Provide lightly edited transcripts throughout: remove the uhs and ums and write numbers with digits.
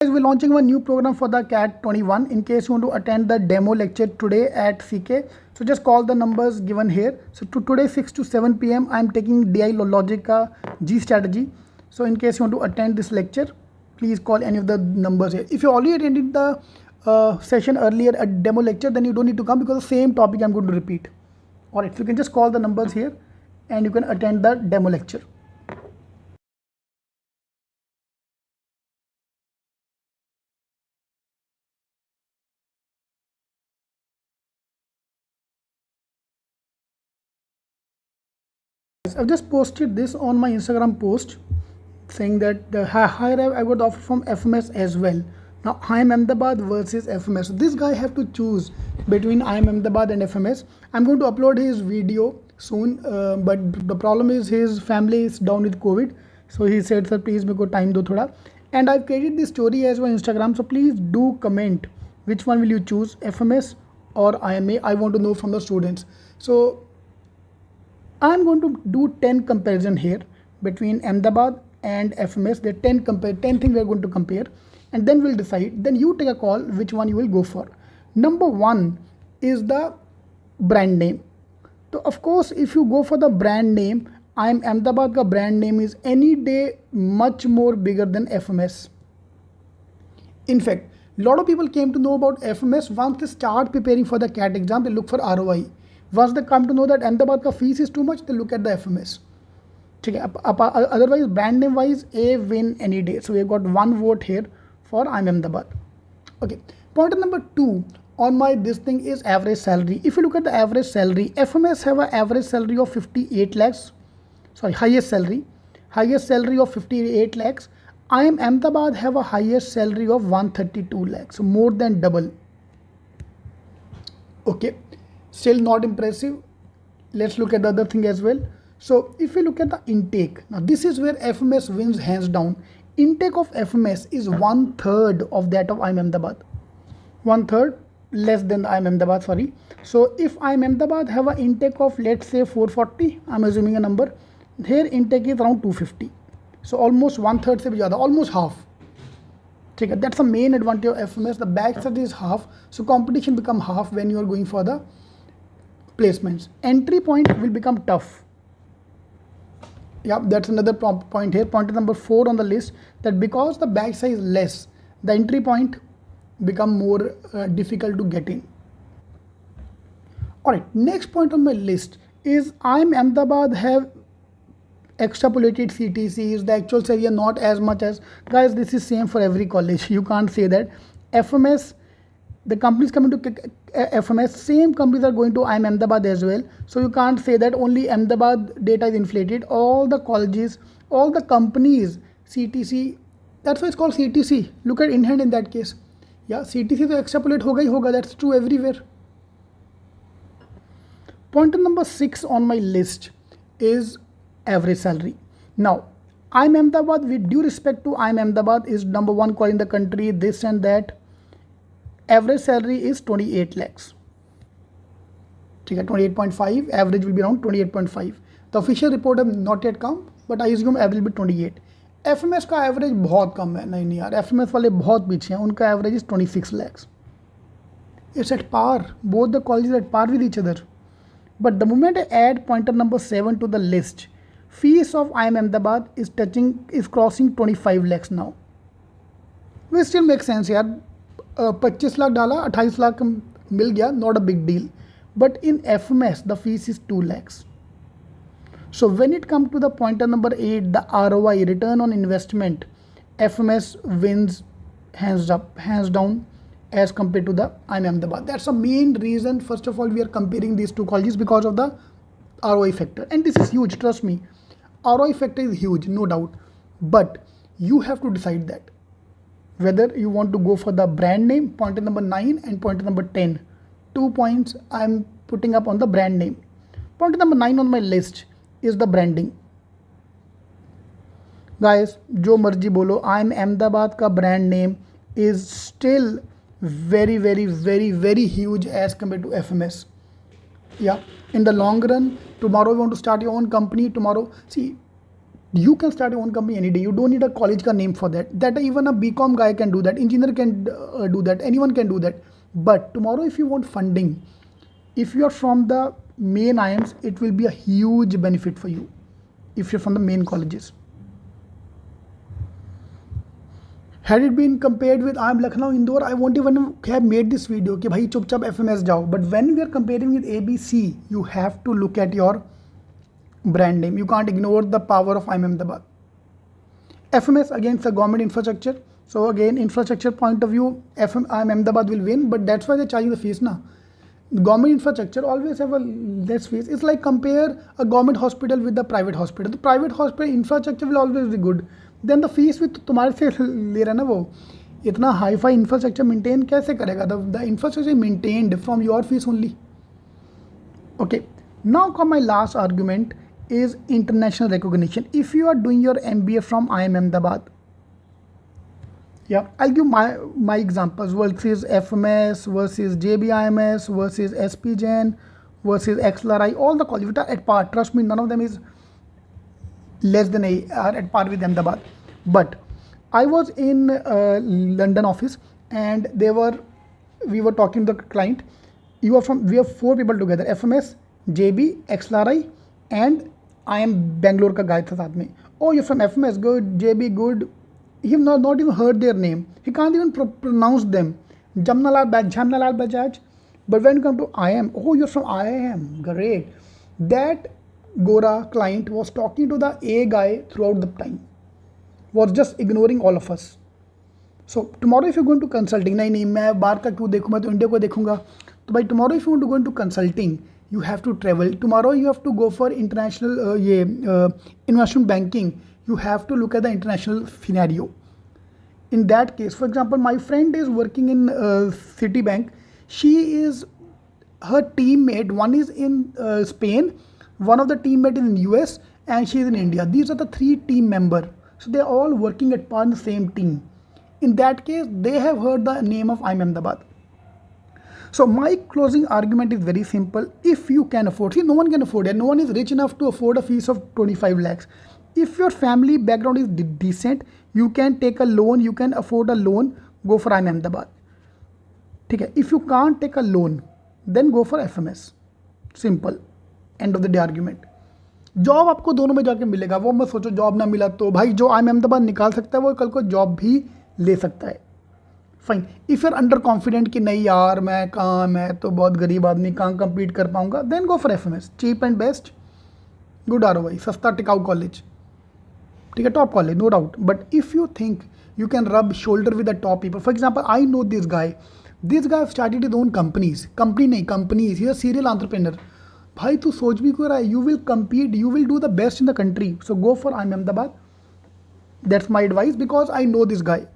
Guys, we're launching one new program for the CAT 21. In case you want to attend the demo lecture today at CK, so just call the numbers given here. So today 6 to 7 p.m. I'm taking DI Logica G strategy. So in case you want to attend this lecture, please call any of the numbers here. If you already attended the session earlier, a demo lecture, then you don't need to come because the same topic I'm going to repeat. Alright, so you can just call the numbers here and you can attend the demo lecture. I've just posted this on my Instagram post saying that the higher I got offer from FMS as well. Now IIM Ahmedabad versus FMS. So this guy have to choose between IIM Ahmedabad and FMS. I'm going to upload his video soon, but the problem is his family is down with COVID. So he said, sir, please make time do thoda. And I've created this story as well on Instagram. So please do comment which one will you choose, FMS or IMA. I want to know from the students. So I'm going to do 10 comparison here between Ahmedabad and FMS. There are 10 things we are going to compare, and then we'll decide. Then you take a call which one you will go for. Number one is the brand name. So of course, if you go for the brand name, IIM Ahmedabad ka brand name is any day much more bigger than FMS. In fact, a lot of people came to know about FMS once they start preparing for the CAT exam. They look for ROI. Once they come to know that Ahmedabad ka fees is too much, they look at the FMS. Otherwise, brand name wise, A win any day. So we have got one vote here for IIM Ahmedabad. Okay. Point number two on my this thing is average salary. If you look at the average salary, FMS have an average salary of 58 lakhs. Sorry, highest salary of 58 lakhs. IIM Ahmedabad have a highest salary of 132 lakhs, so more than double. Okay. Still not impressive. Let's look at the other thing as well. So if we look at the intake, now this is where FMS wins hands down. Intake of FMS is 1/3 of that of IIM Ahmedabad. 1/3 less than the IIM Ahmedabad, sorry. So if IIM Ahmedabad have an intake of, let's say, 440, I'm assuming a number, here intake is around 250. So almost 1/3 se bhi zyada, almost half. That's the main advantage of FMS. The back side is half, so competition become half when you are going for the placements. Entry point will become tough. Yeah, that's another point here. Point number 4 on the list, that because the batch size is less, the entry point become more difficult to get in. Alright, next point on my list is IIM Ahmedabad have extrapolated CTCs. The actual area not as much as, guys, this is same for every college. You can't say that. FMS, the companies coming to FMS, same companies are going to IIM Ahmedabad as well. So you can't say that only Ahmedabad data is inflated. All the colleges, all the companies, CTC, that's why it's called CTC. Look at in-hand in that case. Yeah, CTC to extrapolate hoga hi hoga. That's true everywhere. Point number 6 on my list is average salary. Now, IIM Ahmedabad, with due respect to IIM Ahmedabad, is number 1 college in the country, this and that. Average salary is 28 lakhs. 28.5, average will be around 28.5. The official report has not yet come, but I assume average will be 28. FMS का average बहुत कम है. नहीं यार, FMS वाले बहुत पीछे हैं. उनका average is 26 lakhs. It's at par. Both the colleges are at par with each other. But the moment I add pointer number 7 to the list, fees of IIM Ahmedabad is crossing 25 lakhs now. Which still makes sense यार. 25 लाख डाला, 28 लाख मिल गया, not a big deal. But in FMS, the fees is 2 lakhs. So when it comes to the pointer number 8, the ROI, return on investment, FMS wins hands down as compared to the IIM Ahmedabad. That's the main reason. First of all, we are comparing these two colleges because of the ROI factor. And this is huge, trust me. ROI factor is huge, no doubt. But you have to decide that. Whether you want to go for the brand name, pointer number 9 and pointer number 10. 2 points I'm putting up on the brand name. Pointer number 9 on my list is the branding. Guys, jo marji bolo, IIM Ahmedabad ka brand name is still very, very, very, very huge as compared to FMS. Yeah, in the long run, tomorrow you want to start your own company, tomorrow, see, You can start your own company any day. You don't need a college ka name for that. That even a BCom guy can do that. Engineer can do that. Anyone can do that. But tomorrow, if you want funding, if you are from the main IIMs, it will be a huge benefit for you. If you're from the main colleges. Had it been compared with IIM Lucknow, Indore, I won't even have made this video कि भाई चुपचाप FMS जाओ. But when we are comparing with ABC, you have to look at your brand name. You can't ignore the power of IIM Ahmedabad. FMS again, it's a government infrastructure. So again, infrastructure point of view, IIM Ahmedabad will win. But that's why they're charging the fees now. Government infrastructure always have a less fees. It's like compare a government hospital with the private hospital. The private hospital infrastructure will always be good. Then the fees with तुम्हारे से ले रहा है ना वो इतना hi fi infrastructure maintain कैसे करेगा the infrastructure maintained from your fees only. Okay, now come my last argument is international recognition. If you are doing your MBA from IIM Ahmedabad, yeah, I'll give my examples versus FMS, versus JBIMS, versus SPGen, versus XLRI, all the colleges are at par. Trust me, none of them is less than are at par with Ahmedabad. But I was in London office and we were talking to the client. We have 4 people together, FMS, JB, XLRI, and I am Bangalore ka guy tha saath mein. Oh, you're from FMS, good, JB, good. He have not even heard their name. He can't even pronounce them. Jamnalal Bajaj. But when you come to IIM, oh, you're from IIM, great. That Gora client was talking to the A guy throughout the time, was just ignoring all of us. So tomorrow if you're going to consulting, नहीं मैं बाहर का क्यों देखूँ, मैं तो India को देखूँगा. तो भाई tomorrow if you want to go into consulting, you have to travel. Tomorrow you have to go for international investment banking. You have to look at the international scenario. In that case, for example, my friend is working in Citibank. Her teammate, one is in Spain, one of the teammate is in US, and she is in India. These are the 3 team members. So they are all working at par in the same team. In that case, they have heard the name of IIM Ahmedabad. So my closing argument is very simple. If you can afford, see, no one can afford it. No one is rich enough to afford a fees of 25 lakhs. If your family background is decent, you can take a loan, you can afford a loan, go for IIM Ahmedabad. Okay. If you can't take a loan, then go for FMS. Simple. End of the day argument. Job आपको दोनों में जाके मिलेगा. वो मत सोचो job ना मिला तो भाई जो IIM Ahmedabad निकाल सकता है वो कल को जॉब भी ले सकता है. Fine. If you are under confident कि नहीं यार मैं तो बहुत गरीब आदमी कहाँ कम्पीट कर पाऊंगा, then go for FMS. Cheap and best, good ROI, सस्ता टिकाऊ कॉलेज. ठीक है, top college, no doubt. But if you think you can rub shoulder with the top people, for example I know this guy started his own companies, he a serial entrepreneur. भाई तू सोच भी क्यों रहा है, you will compete, you will do the best in the country. So go for IIM Ahmedabad. That's my advice because I know this गाय.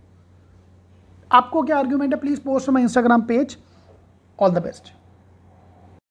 आपको क्या argument है, please post my Instagram page. All the best.